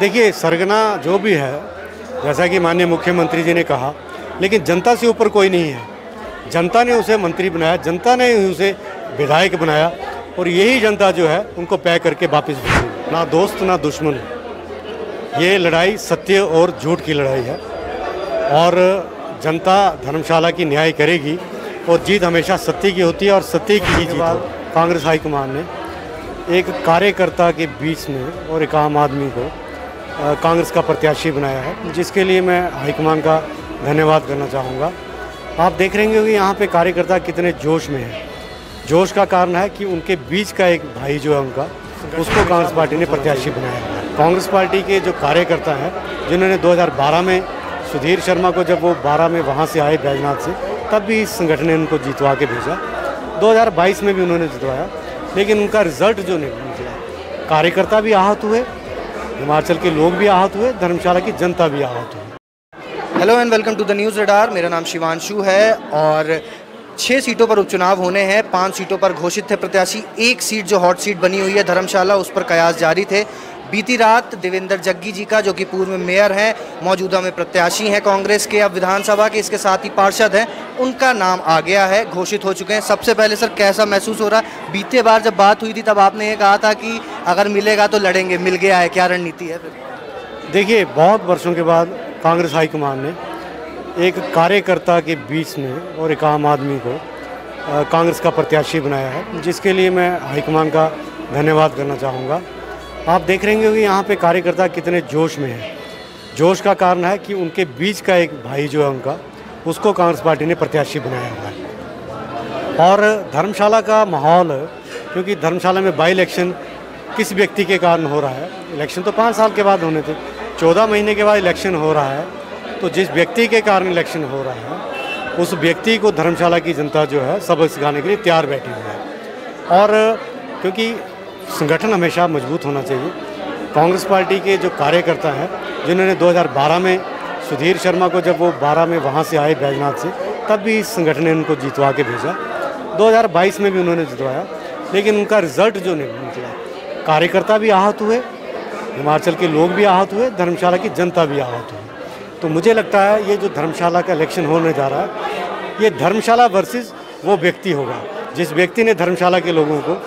देखिए, सरगना जो भी है, जैसा कि माननीय मुख्यमंत्री जी ने कहा, लेकिन जनता से ऊपर कोई नहीं है। जनता ने उसे मंत्री बनाया, जनता ने उसे विधायक बनाया और यही जनता जो है उनको पैक करके वापस भेजी। ना दोस्त ना दुश्मन है। ये लड़ाई सत्य और झूठ की लड़ाई है और जनता धर्मशाला की न्याय करेगी और जीत हमेशा सत्य की होती है और सत्य की ही जीत है। कांग्रेस हाईकमान ने एक कार्यकर्ता के बीच में और एक आम आदमी को कांग्रेस का प्रत्याशी बनाया है, जिसके लिए मैं हाईकमान का धन्यवाद करना चाहूँगा। आप देख रहे होंगे कि यहाँ पे कार्यकर्ता कितने जोश में हैं। जोश का कारण है कि उनके बीच का एक भाई जो है उनका, उसको कांग्रेस पार्टी ने प्रत्याशी बनाया है। कांग्रेस पार्टी के जो कार्यकर्ता हैं, जिन्होंने 2012 में सुधीर शर्मा को, जब वो 12 में वहाँ से आए बैजनाथ से, तब भी इस संगठन ने उनको जितवा के भेजा। 2022 में भी उन्होंने जितवाया, लेकिन उनका रिजल्ट जो नहीं निकला। कार्यकर्ता भी आहत हुए, हिमाचल के लोग भी आहत हुए, धर्मशाला की जनता भी आहत हुई। Hello and welcome to the news radar. मेरा नाम शिवांशु है और 6 सीटों पर उपचुनाव होने हैं। 5 सीटों पर घोषित थे प्रत्याशी। एक सीट जो हॉट सीट बनी हुई है धर्मशाला, उस पर कयास जारी थे। बीती रात देवेंद्र जग्गी जी का, जो कि पूर्व मेयर हैं, मौजूदा में प्रत्याशी हैं कांग्रेस के, अब विधानसभा के, इसके साथ ही पार्षद हैं, उनका नाम आ गया है, घोषित हो चुके हैं। सबसे पहले सर, कैसा महसूस हो रहा है? बीते बार जब बात हुई थी तब आपने ये कहा था कि अगर मिलेगा तो लड़ेंगे, मिल गया है, क्या रणनीति है फिर? देखिए, बहुत वर्षों के बाद कांग्रेस हाईकमान ने एक कार्यकर्ता के बीच में और एक आम आदमी को कांग्रेस का प्रत्याशी बनाया है, जिसके लिए मैं हाईकमान का धन्यवाद करना चाहूँगा। आप देख रहे होंगे कि यहाँ पे कार्यकर्ता कितने जोश में हैं। जोश का कारण है कि उनके बीच का एक भाई जो है उनका, उसको कांग्रेस पार्टी ने प्रत्याशी बनाया हुआ है। और धर्मशाला का माहौल, क्योंकि धर्मशाला में बाई इलेक्शन किस व्यक्ति के कारण हो रहा है, इलेक्शन तो 5 साल के बाद होने थे, 14 महीने के बाद इलेक्शन हो रहा है, तो जिस व्यक्ति के कारण इलेक्शन हो रहा है, उस व्यक्ति को धर्मशाला की जनता जो है सबक सिखाने के लिए तैयार बैठी हुई है। और क्योंकि संगठन हमेशा मजबूत होना चाहिए। कांग्रेस पार्टी के जो कार्यकर्ता हैं, जिन्होंने 2012 में सुधीर शर्मा को, जब वो 12 में वहाँ से आए बैजनाथ से, तब भी इस संगठन ने उनको जितवा के भेजा। 2022 में भी उन्होंने जितवाया, लेकिन उनका रिजल्ट जो नहीं निकला। कार्यकर्ता भी आहत हुए, हिमाचल के लोग भी आहत हुए, धर्मशाला की जनता भी आहत हुई। तो मुझे लगता है ये जो धर्मशाला का इलेक्शन होने जा रहा है, ये धर्मशाला वर्सेस वो व्यक्ति होगा जिस व्यक्ति ने धर्मशाला के लोगों को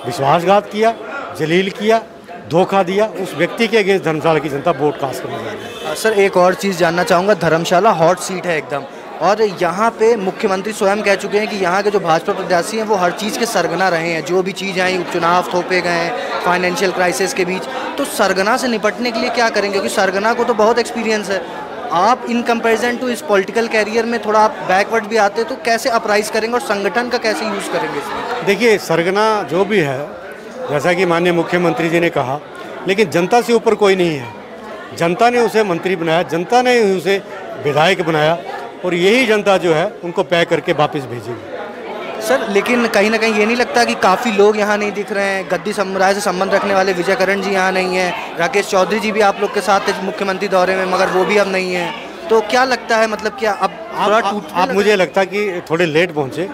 विश्वासघात किया, जलील किया, धोखा दिया। उस व्यक्ति के अगेंस्ट धर्मशाला की जनता वोट कास्ट करने जा रही है। सर, एक और चीज़ जानना चाहूँगा। धर्मशाला हॉट सीट है एकदम, और यहाँ पे मुख्यमंत्री स्वयं कह चुके हैं कि यहाँ के जो भाजपा प्रत्याशी हैं वो हर चीज़ के सरगना रहे हैं। जो भी चीज़ आई, उपचुनाव थोपे गए हैं, फाइनेंशियल क्राइसिस के बीच, तो सरगना से निपटने के लिए क्या करेंगे? क्योंकि सरगना को तो बहुत एक्सपीरियंस है। आप इन कंपैरिजन टू इस पॉलिटिकल कैरियर में थोड़ा आप बैकवर्ड भी आते, तो कैसे अपराइज करेंगे और संगठन का कैसे यूज़ करेंगे इसमें? देखिए, सरगना जो भी है, जैसा कि माननीय मुख्यमंत्री जी ने कहा, लेकिन जनता से ऊपर कोई नहीं है। जनता ने उसे मंत्री बनाया, जनता ने उसे विधायक बनाया और यही जनता जो है उनको पैक करके वापस भेजेगी। सर, लेकिन कहीं ना कहीं ये नहीं लगता कि काफ़ी लोग यहाँ नहीं दिख रहे हैं? गद्दी समुदाय से संबंध रखने वाले विजय करण जी यहाँ नहीं हैं, राकेश चौधरी जी भी आप लोग के साथ थे मुख्यमंत्री दौरे में, मगर वो भी अब नहीं हैं। तो क्या लगता है, मतलब क्या अब थोड़ा टूटने लगा? मुझे लगता कि थोड़े लेट पहुँचे।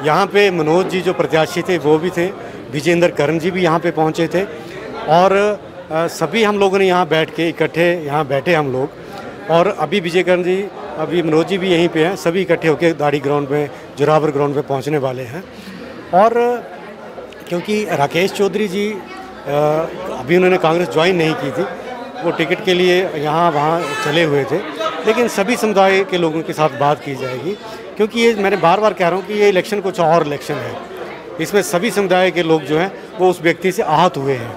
यहाँ पे मनोज जी जो प्रत्याशी थे वो भी थे, विजेंद्र करण जी भी यहाँ पे पहुँचे थे और सभी हम लोगों ने यहाँ बैठ के इकट्ठे यहाँ बैठे हम लोग। और अभी विजय करण जी, अभी मनोज जी भी यहीं पे हैं, सभी इकट्ठे होकर दाड़ी ग्राउंड में, जोरावर ग्राउंड पे पहुंचने वाले हैं। और क्योंकि राकेश चौधरी जी अभी उन्होंने कांग्रेस ज्वाइन नहीं की थी, वो टिकट के लिए यहाँ वहाँ चले हुए थे, लेकिन सभी समुदाय के लोगों के साथ बात की जाएगी। क्योंकि ये मैंने बार बार कह रहा हूँ कि ये इलेक्शन कुछ और इलेक्शन है, इसमें सभी समुदाय के लोग जो हैं वो उस व्यक्ति से आहत हुए हैं,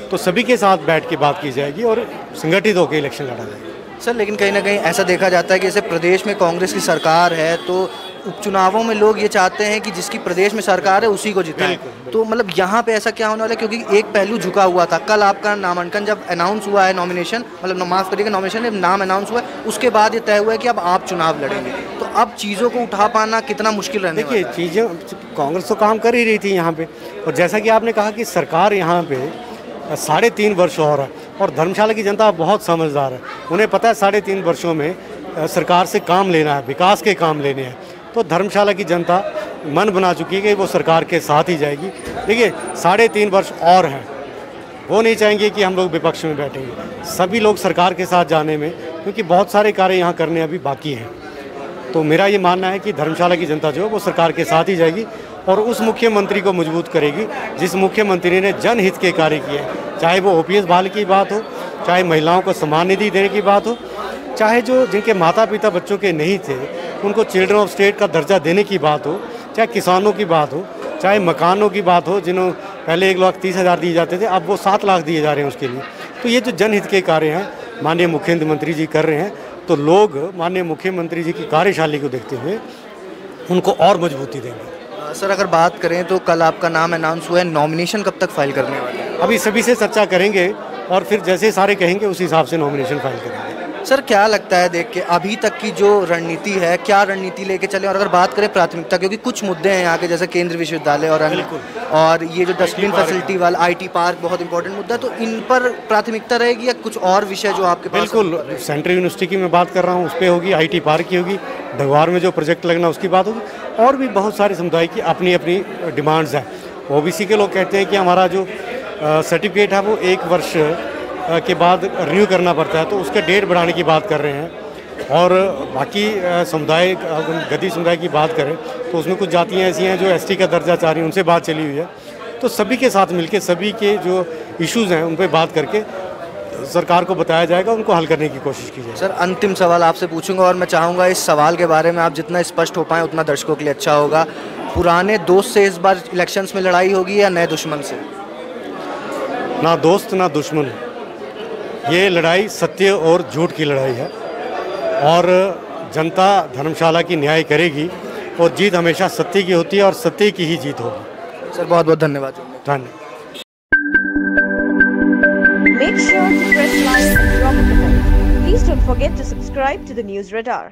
तो सभी के साथ बैठ के बात की जाएगी और संगठित होकर इलेक्शन लड़ा जाएगा। सर, लेकिन कहीं ना कहीं ऐसा देखा जाता है कि जैसे प्रदेश में कांग्रेस की सरकार है, तो उपचुनावों में लोग ये चाहते हैं कि जिसकी प्रदेश में सरकार है उसी को जिताएं। तो मतलब यहाँ पे ऐसा क्या होने वाला है? क्योंकि एक पहलू झुका हुआ था। कल आपका नामांकन जब अनाउंस हुआ है, नॉमिनेशन, मतलब माफ़ करिएगा, नॉमिनेशन नाम अनाउंस हुआ है, उसके बाद ये तय हुआ है कि अब आप चुनाव लड़ेंगे। तो अब चीज़ों को उठा पाना कितना मुश्किल रहने वाला है? देखिए, चीज़ें कांग्रेस तो काम कर ही रही थी यहाँ पे, और जैसा कि आपने कहा कि सरकार यहाँ पे 3.5 वर्ष और धर्मशाला की जनता बहुत समझदार है। उन्हें पता है 3.5 वर्षों में सरकार से काम लेना है, विकास के काम लेने हैं। तो धर्मशाला की जनता मन बना चुकी है कि वो सरकार के साथ ही जाएगी। देखिए, 3.5 वर्ष और हैं, वो नहीं चाहेंगे कि हम लोग विपक्ष में बैठेंगे। सभी लोग सरकार के साथ जाने में, क्योंकि बहुत सारे कार्य यहाँ करने अभी बाकी हैं। तो मेरा ये मानना है कि धर्मशाला की जनता जो है वो सरकार के साथ ही जाएगी और उस मुख्यमंत्री को मजबूत करेगी जिस मुख्यमंत्री ने जनहित के कार्य किए हैं। चाहे वो ओपीएस बहाल की बात हो, चाहे महिलाओं को सम्मान निधि देने की बात हो, चाहे जो जिनके माता पिता बच्चों के नहीं थे उनको चिल्ड्रन ऑफ स्टेट का दर्जा देने की बात हो, चाहे किसानों की बात हो, चाहे मकानों की बात हो, जिन्हों पहले 1,30,000 दिए जाते थे, अब वो 7 लाख दिए जा रहे हैं उसके लिए। तो ये जो जनहित के कार्य हैं माननीय मुख्यमंत्री जी कर रहे हैं, तो लोग माननीय मुख्यमंत्री जी की कार्यशैली को देखते हुए उनको और मजबूती देंगे। सर अगर बात करें तो कल आपका नाम अनाउंस हुआ है, नॉमिनेशन कब तक फाइल करने वाले हैं? अभी सभी से चर्चा करेंगे और फिर जैसे सारे कहेंगे उस हिसाब से नॉमिनेशन फाइल करेंगे। सर क्या लगता है देख के अभी तक की जो रणनीति है, क्या रणनीति लेके चले? और अगर बात करें प्राथमिकता, क्योंकि कुछ मुद्दे हैं यहाँ के जैसे केंद्रीय विश्वविद्यालय और अन्य, और ये जो डस्टबिन फैसिलिटी वाला आईटी पार्क बहुत इंपॉर्टेंट मुद्दा है, तो इन पर प्राथमिकता रहेगी या कुछ और विषय जो आपके पास? बिल्कुल, सेंट्रल यूनिवर्सिटी की मैं बात कर रहा हूँ, उस पर होगी, आईटी पार्क की होगी, ढगवार में जो प्रोजेक्ट लगना उसकी बात होगी, और भी बहुत सारे समुदाय की अपनी अपनी डिमांड्स हैं। ओबीसी के लोग कहते हैं कि हमारा जो सर्टिफिकेट है वो 1 वर्ष के बाद रिन्यू करना पड़ता है, तो उसके डेट बढ़ाने की बात कर रहे हैं। और बाकी समुदाय, गद्दी समुदाय की बात करें तो उसमें कुछ जातियाँ ऐसी हैं जो एसटी का दर्जा चाह रही हैं, उनसे बात चली हुई है। तो सभी के साथ मिलकर सभी के जो इश्यूज़ हैं उन पर बात करके सरकार को बताया जाएगा, उनको हल करने की कोशिश की जाएगी। सर अंतिम सवाल आपसे पूछूंगा और मैं चाहूँगा इस सवाल के बारे में आप जितना स्पष्ट हो पाएँ उतना दर्शकों के लिए अच्छा होगा। पुराने दोस्त से इस बार इलेक्शंस में लड़ाई होगी या नए दुश्मन से? ना दोस्त ना दुश्मन, ये लड़ाई सत्य और झूठ की लड़ाई है और जनता धर्मशाला की न्याय करेगी और जीत हमेशा सत्य की होती है और सत्य की ही जीत होगी। सर बहुत बहुत धन्यवाद। धन्यवाद। Make sure to press like and drop a comment. Please don't forget to subscribe to the News Radar.